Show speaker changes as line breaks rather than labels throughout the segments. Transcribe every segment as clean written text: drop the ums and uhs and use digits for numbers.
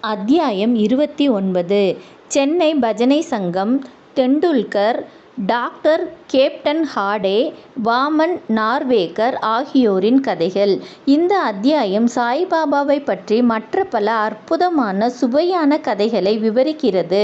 அத்தியாயம் 29. சென்னை பஜனை சங்கம், தெண்டுல்கர், டாக்டர் கேப்டன் ஹாடே, வாமன் நார்வேகர் ஆகியோரின் கதைகள். இந்த அத்தியாயம் சாய்பாபாவை பற்றி மற்ற பல அற்புதமான சுவையான கதைகளை விவரிக்கிறது.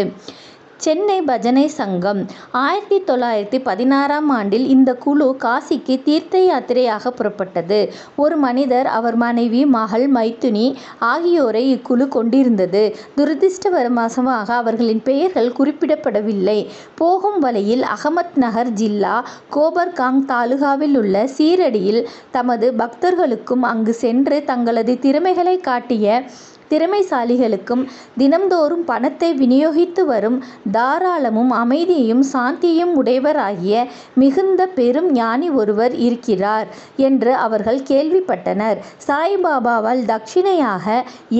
சென்னை பஜனை சங்கம் 1916ஆம் ஆண்டில் இந்த குழு காசிக்கு தீர்த்த யாத்திரையாக புறப்பட்டது. ஒரு மனிதர், அவர் மனைவி, மகள் மைத்துனி ஆகியோரை இக்குழு கொண்டிருந்தது. துரதிர்ஷ்டவசமாக அவர்களின் பெயர்கள் குறிப்பிடப்படவில்லை. போகும் வழியில் அகமத் நகர் ஜில்லா கோபர்காங் தாலுகாவில் உள்ள சீரடியில் தமது பக்தர்களுக்கும் அங்கு சென்று தங்களது திறமைகளை காட்டிய திறமைசாலிகளுக்கும் தினம்தோறும் பணத்தை விநியோகித்து வரும் தாராளமும் அமைதியையும் சாந்தியும் உடையவராகிய மிகுந்த பெரும் ஞானி ஒருவர் இருக்கிறார் என்று அவர்கள் கேள்விப்பட்டனர். சாய்பாபாவால் தட்சிணையாக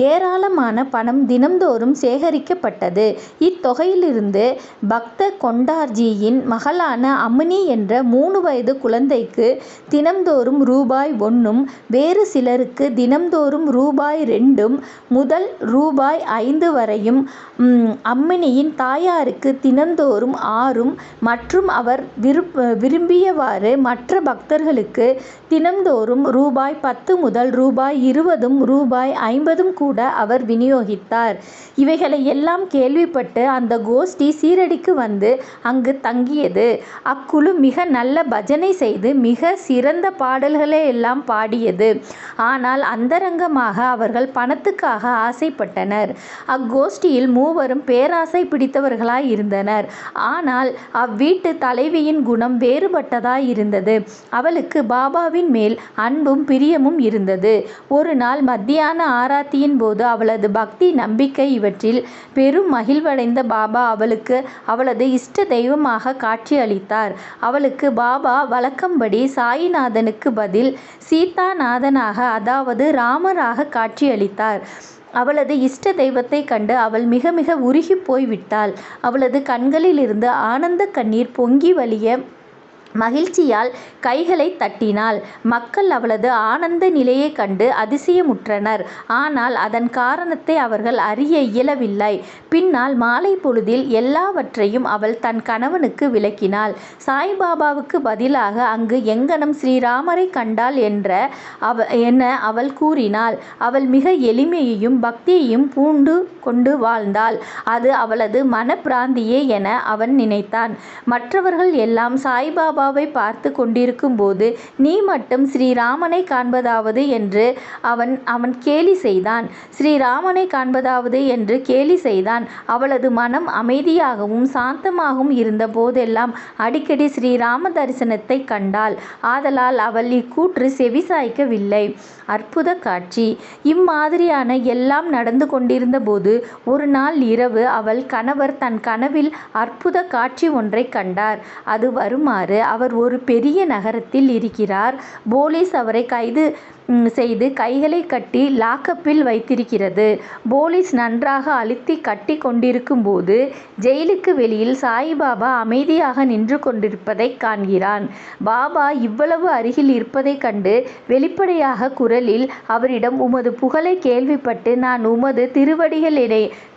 ஏராளமான பணம் தினம்தோறும் சேகரிக்கப்பட்டது. இத்தொகையிலிருந்து பக்த கொண்டார்ஜியின் மகளான அம்னி என்ற 3 வயது குழந்தைக்கு தினம்தோறும் ரூபாய் 1, வேறு சிலருக்கு தினம்தோறும் ரூபாய் 2 முதல் ரூபாய் 5 வரையும், அம்மினியின் தாயாருக்கு தினந்தோறும் 6 மற்றும் அவர் விரும்பியவாறு மற்ற பக்தர்களுக்கு தினந்தோறும் ரூபாய் 10 முதல் ரூபாய் 20, ரூபாய் 50 கூட அவர் விநியோகித்தார். இவைகளை எல்லாம் கேள்விப்பட்டு அந்த கோஷ்டி சீரடிக்கு வந்து அங்கு தங்கியது. அக்குழு மிக நல்ல பஜனை செய்து மிக சிறந்த பாடல்களை எல்லாம் பாடியது. ஆனால் அந்தரங்கமாக அவர்கள் பணத்துக்காக ஆசைப்பட்டனர். அக்கோஷ்டியில் 3 பேராசை பிடித்தவர்களாய் இருந்தனர். ஆனால் அவ்வீட்டு தலைவியின் குணம் வேறுபட்டதாய் இருந்தது. அவளுக்கு பாபாவின் மேல் அன்பும் பிரியமும் இருந்தது. ஒரு நாள் மத்தியான ஆராத்தியின் போது அவளது பக்தி, நம்பிக்கை இவற்றில் பெரும் மகிழ்வடைந்த பாபா அவளுக்கு அவளது இஷ்ட தெய்வமாக காட்சி அளித்தார். அவளுக்கு பாபா வழக்கம்படி சாயிநாதனுக்கு பதில் சீதாநாதனாக, அதாவது ராமராக காட்சி அளித்தார். அவளது இஷ்ட தெய்வத்தை கண்டு அவள் மிக மிக உருகி போய் விட்டாள். அவளது கண்களிலிருந்து ஆனந்த கண்ணீர் பொங்கி வழிய மகிழ்ச்சியால் கைகளை தட்டினாள். மக்கள் அவளது ஆனந்த நிலையை கண்டு அதிசயமுற்றனர். ஆனால் அதன் காரணத்தை அவர்கள் அறிய இயலவில்லை. பின்னால் மாலை பொழுதில் எல்லாவற்றையும் அவள் தன் கணவனுக்கு விளக்கினாள். சாய்பாபாவுக்கு பதிலாக அங்கு எங்கனம் ஸ்ரீராமரை கண்டாள் என அவள் கூறினாள். அவள் மிக எளிமையையும் பக்தியையும் பூண்டு கொண்டு வாழ்ந்தாள். அது அவளது மனப்பிராந்தியே என அவன் நினைத்தான். மற்றவர்கள் எல்லாம் சாய்பாபா பார்த்து கொண்டிருக்கும் போது நீ மட்டும் ஸ்ரீராமனை காண்பதாவது என்று அவன் கேலி செய்தான். ஸ்ரீராமனை காண்பதாவது என்று கேலி செய்தான். அவளது மனம் அமைதியாகவும் சாந்தமாகவும் இருந்த போதெல்லாம் அடிக்கடி ஸ்ரீராம தரிசனத்தை கண்டாள். ஆதலால் அவள் இக்கூற்று செவிசாய்க்கவில்லை. அற்புத காட்சி. இம்மாதிரியான எல்லாம் நடந்து கொண்டிருந்த போது ஒரு நாள் இரவு அவள் கணவர் தன் கனவில் அற்புத காட்சி ஒன்றை கண்டார். அது வருமாறு: அவர் ஒரு பெரிய நகரத்தில் இருக்கிறார். போலீஸ் அவரை கைது செய்து கைகளை கட்டி லாக்கப்பில் வைத்திருக்கிறது. போலீஸ் நன்றாக அழுத்தி கட்டி கொண்டிருக்கும் போது ஜெயிலுக்கு வெளியில் சாய்பாபா அமைதியாக நின்று கொண்டிருப்பதை காண்கிறான். பாபா இவ்வளவு அருகில் இருப்பதை கண்டு வெளிப்படையாக குரலில் அவரிடம், உமது புகழை கேள்விப்பட்டு நான் உமது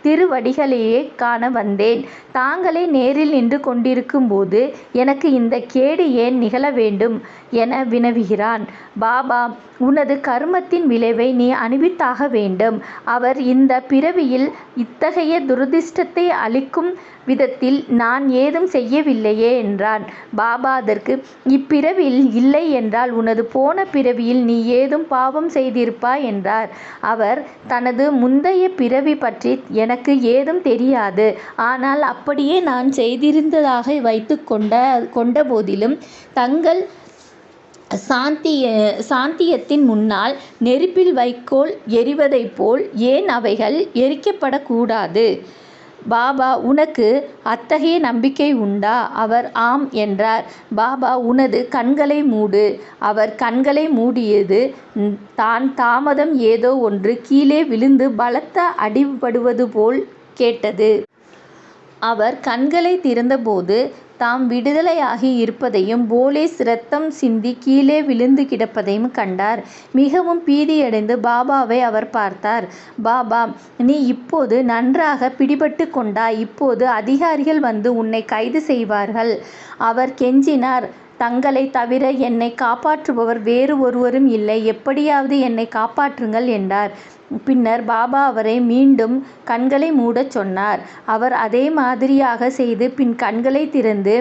திருவடிகளையே காண வந்தேன். தாங்களே நேரில் நின்று கொண்டிருக்கும் போது எனக்கு இந்த கேடு ஏன் நிகழ வேண்டும் என வினவுகிறான். பாபா, உனது கர்மத்தின் விளைவை நீ அனுபவித்தாக வேண்டும். அவர் இந்த பிறவியில் இத்தகைய துரதிர்ஷ்டத்தை அளிக்கும் விதத்தில் நான் ஏதும் செய்யவில்லையே என்றான். பாபா அதற்கு, இப்பிறவியில் இல்லை என்றால் உனது போன பிறவியில் நீ ஏதும் பாவம் செய்திருப்பாய் என்றார். அவர், தனது முந்தைய பிறவி பற்றி எனக்கு ஏதும் தெரியாது. ஆனால் அப்படியே நான் செய்திருந்ததாக வைத்து கொண்ட போதிலும் தங்கள் சாந்தியத்தின் முன்னால் நெருப்பில் வைக்கோல் எரிவதைப் போல் ஏன் அவைகள் எரிக்கப்படக்கூடாது? பாபா, உனக்கு அத்தகைய நம்பிக்கை உண்டா? அவர் ஆம் என்றார். பாபா, உனது கண்களை மூடு. அவர் கண்களை மூடியது. தாமதம் ஏதோ ஒன்று கீழே விழுந்து பலத்த அடிபடுவது போல் கேட்டது. அவர் கண்களை திறந்தபோது தாம் விடுதலையாகி இருப்பதையும் போலீஸ் இரத்தம் சிந்தி கீழே விழுந்து கிடப்பதையும் கண்டார். மிகவும் பீதியடைந்து பாபாவை அவர் பார்த்தார். பாபா, நீ இப்போது நன்றாக பிடிபட்டு கொண்டாய். இப்போது அதிகாரிகள் வந்து உன்னை கைது செய்வார்கள். அவர் கெஞ்சினார். தங்களை தவிர என்னை காப்பாற்றுபவர் வேறு ஒருவரும் இல்லை. எப்படியாவது என்னை காப்பாற்றுங்கள் என்றார். பின்னர் பாபா அவரை மீண்டும் கண்களை மூடச் சொன்னார். அவர் அதே மாதிரியாக செய்து பின் கண்களை திறந்து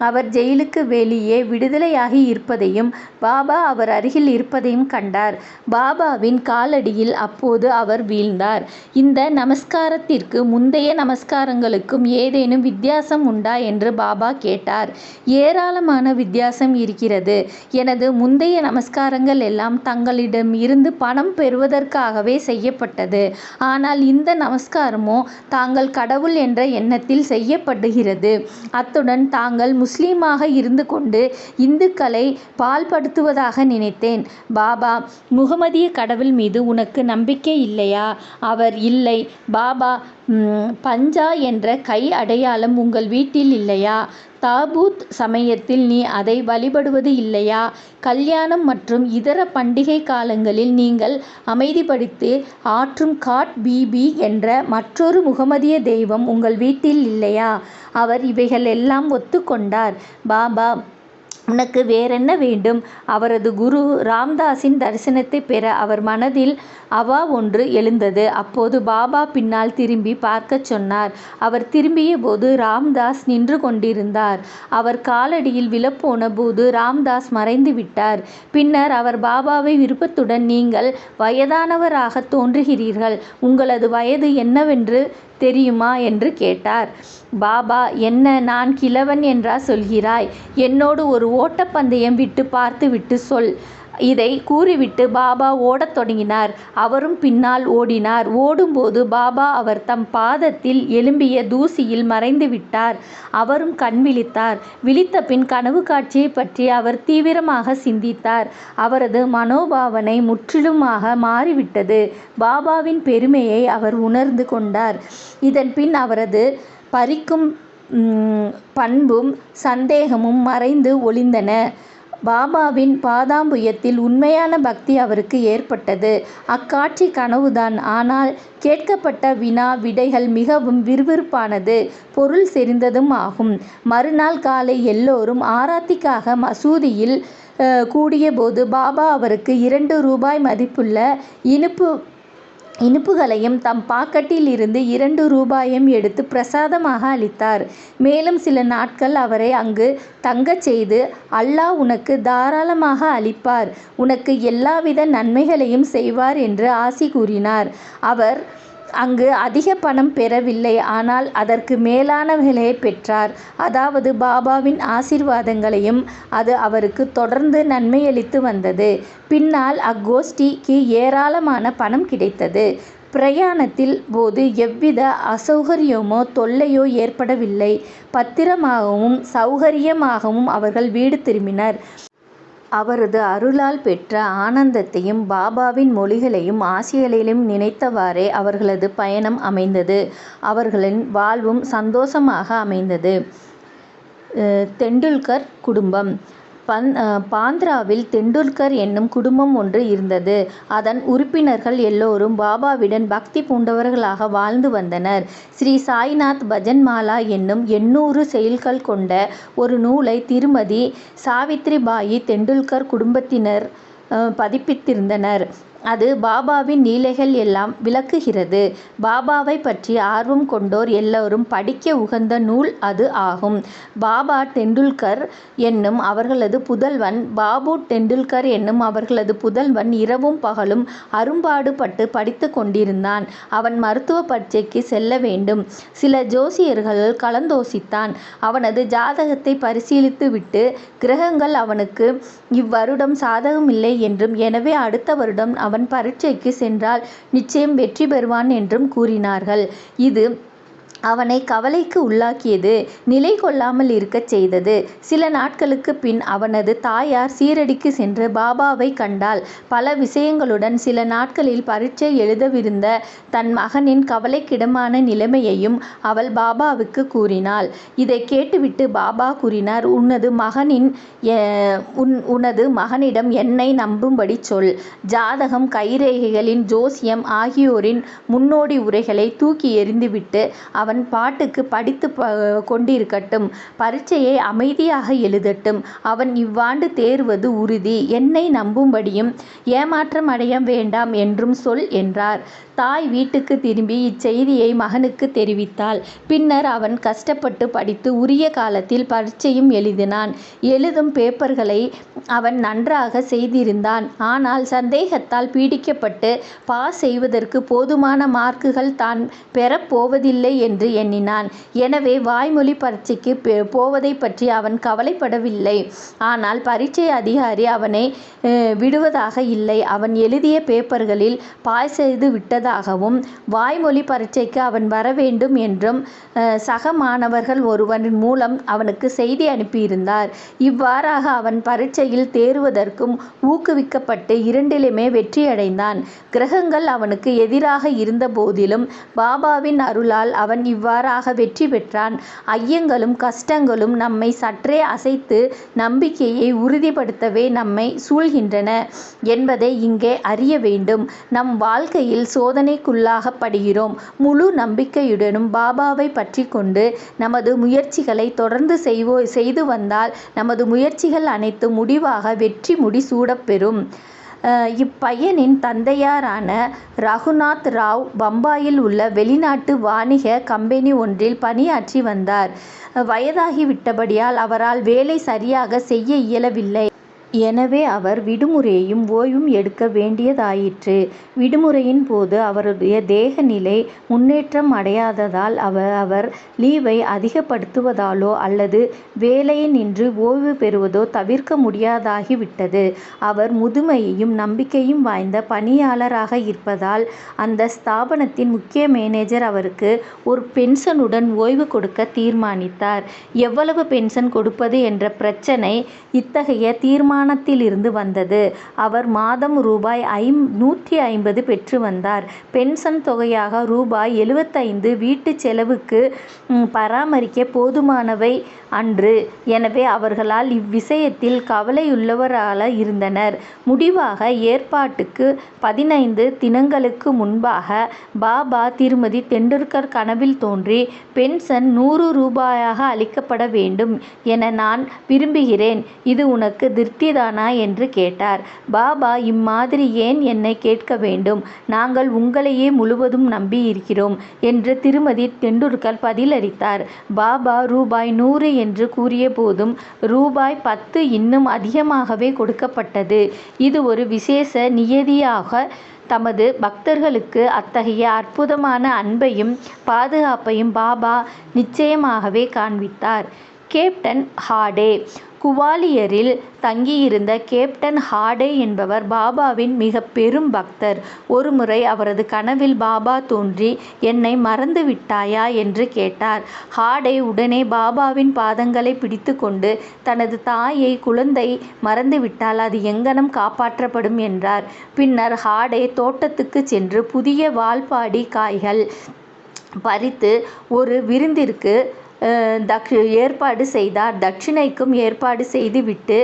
அவர் ஜெயிலுக்கு வெளியே விடுதலையாகி இருப்பதையும் பாபா அவர் அருகில் இருப்பதையும் கண்டார். பாபாவின் காலடியில் அப்போது அவர் வீழ்ந்தார். இந்த நமஸ்காரத்திற்கு முந்தைய நமஸ்காரங்களுக்கும் ஏதேனும் வித்தியாசம் உண்டா என்று பாபா கேட்டார். ஏராளமான வித்தியாசம் இருக்கிறது. எனது முந்தைய நமஸ்காரங்கள் எல்லாம் தங்களிடம் இருந்து பணம் பெறுவதற்காகவே செய்யப்பட்டது. ஆனால் இந்த நமஸ்காரமோ தாங்கள் கடவுள் என்ற எண்ணத்தில் செய்யப்படுகிறது. அத்துடன் தாங்கள் முஸ்லீமாக இருந்து கொண்டு இந்துக்களை பால்படுத்துவதாக நினைத்தேன். பாபா, முகமதிய கடவுள் மீது உனக்கு நம்பிக்கை இல்லையா? அவர், இல்லை. பாபா, பஞ்சா என்ற கை அடையாளம் உங்கள் வீட்டில் இல்லையா? தாபூத் சமயத்தில் நீ அதை வழிபடுவது இல்லையா? கல்யாணம் மற்றும் இதர பண்டிகை காலங்களில் நீங்கள் அமைதிப்படுத்தி ஆற்றும் காட் பீபி என்ற மற்றொரு முகமதிய தெய்வம் உங்கள் வீட்டில் இல்லையா? அவர் இவைகள் எல்லாம் ஒத்துக்கொண்டார். பாபா, உனக்கு வேறென்ன வேண்டும்? அவரது குரு ராம்தாஸின் தரிசனத்தை பெற அவர் மனதில் அவா ஒன்று எழுந்தது. அப்போது பாபா பின்னால் திரும்பி பார்க்கச் சொன்னார். அவர் திரும்பிய போது ராம்தாஸ் நின்று கொண்டிருந்தார். அவர் காலடியில் விழப்போன போது ராம்தாஸ் மறைந்து விட்டார். பின்னர் அவர் பாபாவை விருப்பத்துடன், நீங்கள் வயதானவராக தோன்றுகிறீர்கள். உங்களது வயது என்னவென்று தெரியுமா என்று கேட்டார். பாபா, என்ன, நான் கிழவன் என்றா சொல்கிறாய்? என்னோடு ஒரு ஓட்டப்பந்தயம் விட்டு பார்த்துவிட்டு சொல். இதை கூறிவிட்டு பாபா ஓடத் தொடங்கினார். அவரும் பின்னால் ஓடினார். ஓடும்போது பாபா அவர் தம் பாதத்தில் எழும்பிய தூசியில் மறைந்து விட்டார். அவரும் கண் விழித்தார். விழித்த பின் கனவு காட்சியை பற்றி அவர் தீவிரமாக சிந்தித்தார். அவரது மனோபாவனை முற்றிலுமாக மாறிவிட்டது. பாபாவின் பெருமையை அவர் உணர்ந்து கொண்டார். இதன் பின் அவரது பறிக்கும் பண்பும் சந்தேகமும் மறைந்து ஒளிந்தன. பாபாவின் பாதாம்புயத்தில் உண்மையான பக்தி அவருக்கு ஏற்பட்டது. அக்காட்சி கனவுதான். ஆனால் கேட்கப்பட்ட வினா விடைகள் மிகவும் விறுவிறுப்பானது, பொருள் செறிந்ததும் ஆகும். மறுநாள் காலை எல்லோரும் ஆராத்திக்காக மசூதியில் கூடியபோது பாபா அவருக்கு 2 ரூபாய் மதிப்புள்ள இனிப்புகளையும் தம் பாக்கெட்டில் இருந்து 2 ரூபாயையும் எடுத்து பிரசாதமாக அளித்தார். மேலும் சில நாட்கள் அவரை அங்கு தங்கச் செய்து, அல்லாஹ் உனக்கு தாராளமாக அளிப்பார், உனக்கு எல்லாவித நன்மைகளையும் செய்வார் என்று ஆசி கூறினார். அவர் அங்கு அதிக பணம் பெறவில்லை. ஆனால் அதற்கு மேலானவைகளை பெற்றார். அதாவது பாபாவின் ஆசீர்வாதங்களையும். அது அவருக்கு தொடர்ந்து நன்மையளித்து வந்தது. பின்னால் அக்கோஷ்டிக்கு ஏராளமான பணம் கிடைத்தது. பிரயாணத்தில் போது எவ்வித அசௌகரியமோ தொல்லையோ ஏற்படவில்லை. பத்திரமாகவும் சௌகரியமாகவும் அவர்கள் வீடு திரும்பினர். அவரது அருளால் பெற்ற ஆனந்தத்தையும் பாபாவின் மொழிகளையும் ஆசிகளையும் நினைத்தவாறே அவர்களது பயணம் அமைந்தது. அவர்களின் வாழ்வும் சந்தோஷமாக அமைந்தது. தெண்டுல்கர் குடும்பம். பாந்திராவில் தெண்டுல்கர் என்னும் குடும்பம் ஒன்று இருந்தது. அதன் உறுப்பினர்கள் எல்லோரும் பாபாவிடம் பக்தி பூண்டவர்களாக வாழ்ந்து வந்தனர். ஸ்ரீ சாய்நாத் பஜன் மாலா என்னும் 800 செயல்கள் கொண்ட ஒரு நூலை திருமதி சாவித்ரிபாயி தெண்டுல்கர் குடும்பத்தினர் பதிப்பித்திருந்தனர். அது பாபாவின் லீலைகள் எல்லாம் விளக்குகிறது. பாபாவை பற்றி ஆர்வம் கொண்டோர் எல்லோரும் படிக்க உகந்த நூல் அது ஆகும். பாபா டெண்டுல்கர் என்னும் அவர்களது புதல்வன் பாபு டெண்டுல்கர் என்னும் அவர்களது புதல்வன் இரவும் பகலும் அரும்பாடுபட்டு படித்து கொண்டிருந்தான். அவன் மருத்துவ பரீட்சைக்கு செல்ல வேண்டும். சில ஜோசியர்கள் கலந்தோசித்தான். அவனது ஜாதகத்தை பரிசீலித்துவிட்டு கிரகங்கள் அவனுக்கு இவ்வருடம் சாதகமில்லை என்றும், எனவே அடுத்த வருடம் அவன் பரீட்சைக்கு சென்றால் நிச்சயம் வெற்றி பெறுவான் என்றும் கூறினார்கள். இது அவனை கவலைக்கு உள்ளாக்கியது, நிலை கொள்ளாமல் இருக்கச் செய்தது. சில நாட்களுக்கு பின் அவனது தாயார் சீரடிக்கு சென்று பாபாவை கண்டாள். பல விஷயங்களுடன் சில நாட்களில் பரீட்சை எழுதவிருந்த தன் மகனின் கவலைக்கிடமான நிலைமையையும் அவள் பாபாவுக்கு கூறினாள். இதை கேட்டுவிட்டு பாபா கூறினார், உனது மகனிடம் என்னை நம்பும்படி சொல். ஜாதகம், கைரேகைகளின் ஜோசியம் ஆகியோரின் முன்னோடி உரைகளை தூக்கி எறிந்துவிட்டு அவன் பாட்டுக்கு படித்து கொண்டிருக்கட்டும். பரீட்சையை அமைதியாக எழுதட்டும். அவன் இவ்வாண்டு தேர்வது உறுதி. என்னை நம்பும்படியும் ஏமாற்றம் அடைய வேண்டாம் என்றும் சொல் என்றார். தாய் வீட்டுக்கு திரும்பி இச்செய்தியை மகனுக்கு தெரிவித்தாள். பின்னர் அவன் கஷ்டப்பட்டு படித்து உரிய காலத்தில் பரீட்சையும் எழுதினான். எழுதும் பேப்பர்களை அவன் நன்றாக செய்திருந்தான். ஆனால் சந்தேகத்தால் பீடிக்கப்பட்டு பாஸ் செய்வதற்கு போதுமான மார்க்குகள் தான் பெறப்போவதில்லை என்று எண்ணினான். எனவே வாய்மொழி பரீட்சைக்கு போவதை பற்றி அவன் கவலைப்படவில்லை. ஆனால் பரீட்சை அதிகாரி அவனை விடுவதாக இல்லை. அவன் எழுதிய பேப்பர்களில் பாஸ் செய்து விட்டதாகவும் வாய்மொழி பரீட்சைக்கு அவன் வர வேண்டும் என்றும் சக மாணவர்கள் ஒருவரின் மூலம் அவனுக்கு செய்தி அனுப்பியிருந்தார். இவ்வாறாக அவன் பரீட்சையில் தேர்வதற்கும் ஊக்குவிக்கப்பட்டு இரண்டிலுமே வெற்றியடைந்தான். கிரகங்கள் அவனுக்கு எதிராக இருந்த போதிலும் பாபாவின் அருளால் அவன் இவ்வாறாக வெற்றி பெற்றான். ஐயங்களும் கஷ்டங்களும் நம்மை சற்றே அசைத்து நம்பிக்கையை உறுதிப்படுத்தவே நம்மை சூழ்கின்றன என்பதை இங்கே அறிய வேண்டும். நம் வாழ்க்கையில் சோதனைக்குள்ளாகப்படுகிறோம். முழு நம்பிக்கையுடனும் பாபாவை பற்றி கொண்டு நமது முயற்சிகளை தொடர்ந்து செய்து வந்தால் நமது முயற்சிகள் அனைத்து முடிவாக வெற்றி முடிசூடப்பெறும். இப்பையனின் தந்தையாரான ரகுநாத் ராவ் பம்பாயில் உள்ள வெளிநாட்டு வாணிக கம்பெனி ஒன்றில் பணியாற்றி வந்தார். வயதாகிவிட்டபடியால் அவரால் வேலை சரியாக செய்ய இயலவில்லை. எனவே அவர் விடுமுறையும் ஓய்வும் எடுக்க வேண்டியதாயிற்று. விடுமுறையின் போது அவருடைய தேக நிலை முன்னேற்றம் அடையாததால் அவர் லீவை அதிகப்படுத்துவதாலோ அல்லது வேலையை நின்று ஓய்வு பெறுவதோ தவிர்க்க முடியாதாகிவிட்டது. அவர் முதுமையையும் நம்பிக்கையும் வாய்ந்த பணியாளராக இருப்பதால் அந்த ஸ்தாபனத்தின் முக்கிய மேனேஜர் அவருக்கு ஒரு பென்ஷனுடன் ஓய்வு கொடுக்க தீர்மானித்தார். எவ்வளவு பென்ஷன் கொடுப்பது என்ற பிரச்சனை இத்தகைய தீர்மானத்திலிருந்து வந்தது. அவர் மாதம் ரூபாய் 150 பெற்று வந்தார். பென்ஷன் தொகையாக ரூபாய் 75 வீட்டு செலவுக்கு பராமரிக்க போதுமானவை அன்று. எனவே அவர்களால் இவ்விஷயத்தில் கவலையுள்ளவராக இருந்தனர். முடிவாக ஏற்பாட்டுக்கு 15 தினங்களுக்கு முன்பாக பாபா திருமதி தெண்டுல்கர் கனவில் தோன்றி, பென்ஷன் 100 ரூபாயாக அளிக்கப்பட வேண்டும் என நான் விரும்புகிறேன். இது உனக்கு திருப்திதானா என்று கேட்டார். பாபா, இம்மாதிரி ஏன் என்னை கேட்க வேண்டும்? நாங்கள் உங்களையே முழுவதும் நம்பி இருக்கிறோம் என்று திருமதி தெண்டுல்கர் பதிலளித்தார். பாபா ரூபாய் 100 என்று கூறிய போதும் ரூபாய் 10 இன்னும் அதிகமாகவே கொடுக்கப்பட்டது. இது ஒரு விசேஷ நியதியாக தமது பக்தர்களுக்கு அத்தகைய அற்புதமான அன்பையும் பாதுகாப்பையும் பாபா நிச்சயமாகவே காண்பித்தார். கேப்டன் ஹாடே. குவாலியரில் தங்கியிருந்த கேப்டன் ஹாடே என்பவர் பாபாவின் மிக பெரும் பக்தர். ஒருமுறை அவரது கனவில் பாபா தோன்றி, என்னை மறந்து விட்டாயா என்று கேட்டார். ஹாடே உடனே பாபாவின் பாதங்களை பிடித்து கொண்டு, தனது தாயை குழந்தை மறந்துவிட்டால் அது எங்கனம் காப்பாற்றப்படும் என்றார். பின்னர் ஹாடே தோட்டத்துக்கு சென்று புதிய வால்பாடி காய்கள் பறித்து ஒரு விருந்திற்கு ஏற்பாடு செய்தார். தட்சிணைக்கும் ஏற்பாடு செய்துவிட்டு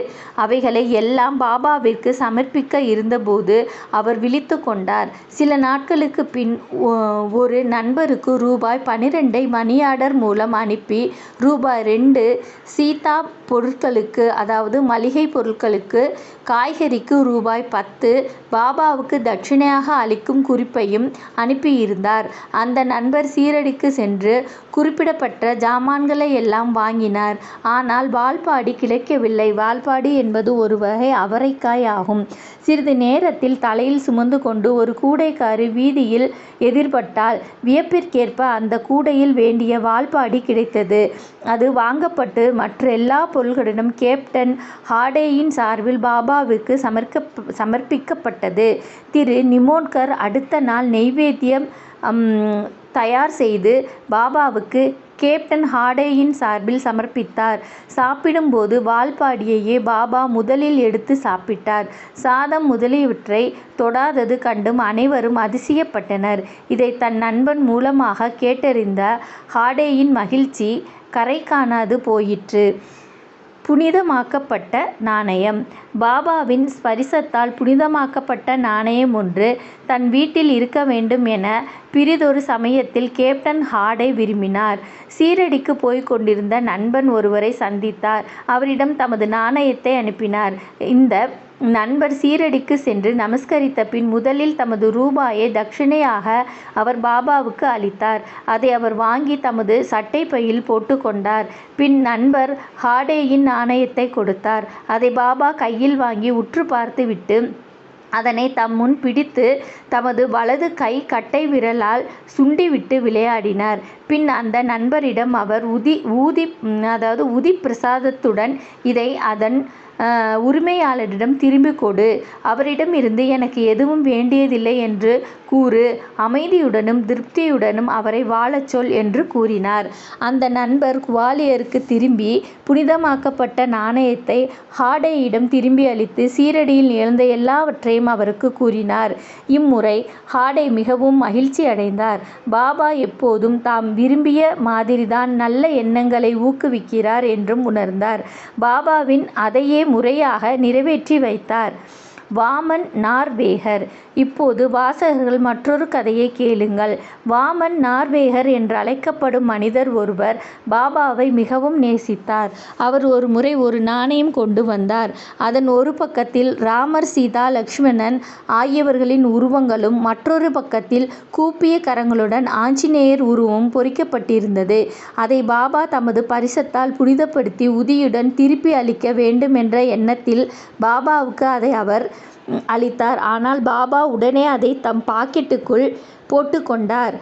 அவைகளை எல்லாம் பாபாவிற்கு சமர்ப்பிக்க இருந்தபோது அவர் விழித்து கொண்டார். சில நாட்களுக்கு பின் ஒரு நண்பருக்கு ரூபாய் 12 மணி ஆர்டர் மூலம் அனுப்பி ரூபாய் 2 சீதா பொருட்களுக்கு, அதாவது மளிகை பொருட்களுக்கு, காய்கறிக்கு ரூபாய் 10 பாபாவுக்கு தட்சிணையாக அளிக்கும் குறிப்பையும் அனுப்பியிருந்தார். அந்த நண்பர் சீரடிக்கு சென்று குறிப்பிடப்பட்ட ஜாமான்களை எல்லாம் வாங்கினார். ஆனால் வால்பாடி கிடைக்கவில்லை. வால்பாடி என்பது ஒரு வகை அவரைக்காய் ஆகும். சிறிது நேரத்தில் தலையில் சுமந்து கொண்டு ஒரு கூடைக்காரி வீதியில் எதிர்பட்டால் வியப்பிற்கேற்ப அந்த கூடையில் வேண்டிய வால்பாடி கிடைத்தது. அது வாங்கப்பட்டு மற்ற எல்லா பொருள்களுடன் கேப்டன் ஹாடேயின் சார்பில் பாபாவுக்கு சமர்ப்பிக்கப்பட்டது. திரு நிமோன்கர் அடுத்த நாள் நெய்வேத்தியம் தயார் செய்து பாபாவுக்கு கேப்டன் ஹாடேயின் சார்பில் சமர்ப்பித்தார். சாப்பிடும்போது வால்பாடியையே பாபா முதலில் எடுத்து சாப்பிட்டார். சாதம் முதலியவற்றை தொடாதது கண்டும் அனைவரும் அதிசயப்பட்டனர். இதை தன் நண்பன் மூலமாக கேட்டறிந்த ஹாடேயின் மகிழ்ச்சி கரை காணாது போயிற்று. புனிதமாக்கப்பட்ட நாணயம். பாபாவின் ஸ்பரிசத்தால் புனிதமாக்கப்பட்ட நாணயம் ஒன்று தன் வீட்டில் இருக்க வேண்டும் என பிறிதொரு சமயத்தில் கேப்டன் ஹாடே விரும்பினார். சீரடிக்கு போய்க் கொண்டிருந்த நண்பன் ஒருவரை சந்தித்தார். அவரிடம் தமது நாணயத்தை அனுப்பினார். இந்த நண்பர் சீரடிக்கு சென்று நமஸ்கரித்த பின் முதலில் தமது ரூபாயை தட்சிணையாக அவர் பாபாவுக்கு அளித்தார். அதை அவர் வாங்கி தமது சட்டை பையில் போட்டுக்கொண்டார். பின் நண்பர் ஹாடேயின் நாணயத்தை கொடுத்தார். அதை பாபா கையில் வாங்கி உற்று பார்த்துவிட்டு அதனை தம் முன் பிடித்து தமது வலது கை கட்டை விரலால் சுண்டிவிட்டு விளையாடினார். பின் அந்த நண்பரிடம் அவர் உதி பிரசாதத்துடன் இதை அதன் உரிமையாளரிடம் திரும்பிக் கொடு. அவரிடம் இருந்து எனக்கு எதுவும் வேண்டியதில்லை என்று கூறு. அமைதியுடனும் திருப்தியுடனும் அவரை வாழச் சொல் என்று கூறினார். அந்த நண்பர் குவாலியருக்கு திரும்பி புனிதமாக்கப்பட்ட நாணயத்தை ஹாடேயிடம் திரும்பி அளித்து சீரடியில் நிகழ்ந்த எல்லாவற்றையும் அவருக்கு கூறினார். இம்முறை ஹாடே மிகவும் மகிழ்ச்சி அடைந்தார். பாபா எப்போதும் தாம் விரும்பிய மாதிரிதான் நல்ல எண்ணங்களை ஊக்குவிக்கிறார் என்றும் உணர்ந்தார். பாபாவின் அதையே முறையாக நிறைவேற்றி வைத்தார். வாமன் நார்வேகர். இப்போது வாசகர்கள் மற்றொரு கதையை கேளுங்கள். வாமன் நார்வேகர் என்று அழைக்கப்படும் மனிதர் ஒருவர் பாபாவை மிகவும் நேசித்தார். அவர் ஒரு முறை ஒரு நாணயம் கொண்டு வந்தார். அதன் ஒரு பக்கத்தில் ராமர், சீதா, லக்ஷ்மணன் ஆகியவர்களின் உருவங்களும் மற்றொரு பக்கத்தில் கூப்பிய கரங்களுடன் ஆஞ்சநேயர் உருவமும் பொறிக்கப்பட்டிருந்தது. அதை பாபா தமது பரிசத்தால் புனிதப்படுத்தி உதியுடன் திருப்பி அளிக்க வேண்டும் என்ற எண்ணத்தில் பாபாவுக்கு அதை அவர் அளித்தார். ஆனால் பாபா உடனே அதை தம் பாக்கெட்டுக்குள் போட்டுக்கொண்டார்.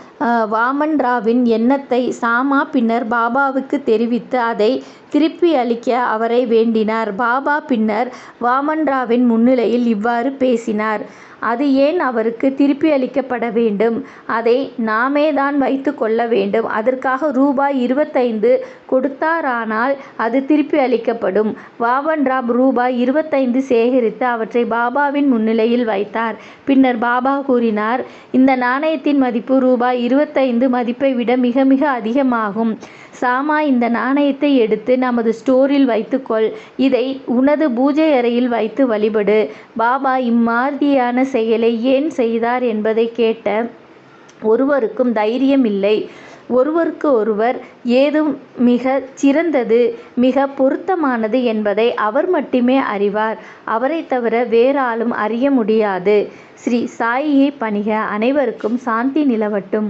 வாமன் ராவின் எண்ணத்தை சாமா பின்னர் பாபாவுக்கு தெரிவித்து அதை திருப்பி அளிக்க அவரை வேண்டினார். பாபா பின்னர் வாமன் ராவின் முன்னிலையில் இவ்வாறு பேசினார். அது ஏன் அவருக்கு திருப்பி அளிக்கப்பட வேண்டும்? அதை நாமே தான் வைத்து கொள்ள வேண்டும். அதற்காக ரூபாய் 25 கொடுத்தாரானால் அது திருப்பி அளிக்கப்படும். வாமன் ராவ் ரூபாய் 25 சேகரித்து அவற்றை பாபாவின் முன்னிலையில் வைத்தார். பின்னர் பாபா கூறினார், இந்த நாணயத்தின் மதிப்பு ரூபாய் 25 மதிப்பை விட மிக மிக அதிகமாகும். சாமா, இந்த நாணயத்தை எடுத்து நமது ஸ்டோரில் வைத்துக்கொள். இதை உனது பூஜை அறையில் வைத்து வழிபடு. பாபா இம்மாதிரியான செயலை ஏன் செய்தார் என்பதை கேட்ட ஒருவருக்கும் தைரியம் இல்லை. ஒருவருக்கு ஒருவர் ஏதும் மிக சிறந்தது, மிக பொருத்தமானது என்பதை அவர் மட்டுமே அறிவார். அவரை தவிர வேறாலும் அறிய முடியாது. ஸ்ரீ சாயியை பணிக. அனைவருக்கும் சாந்தி நிலவட்டும்.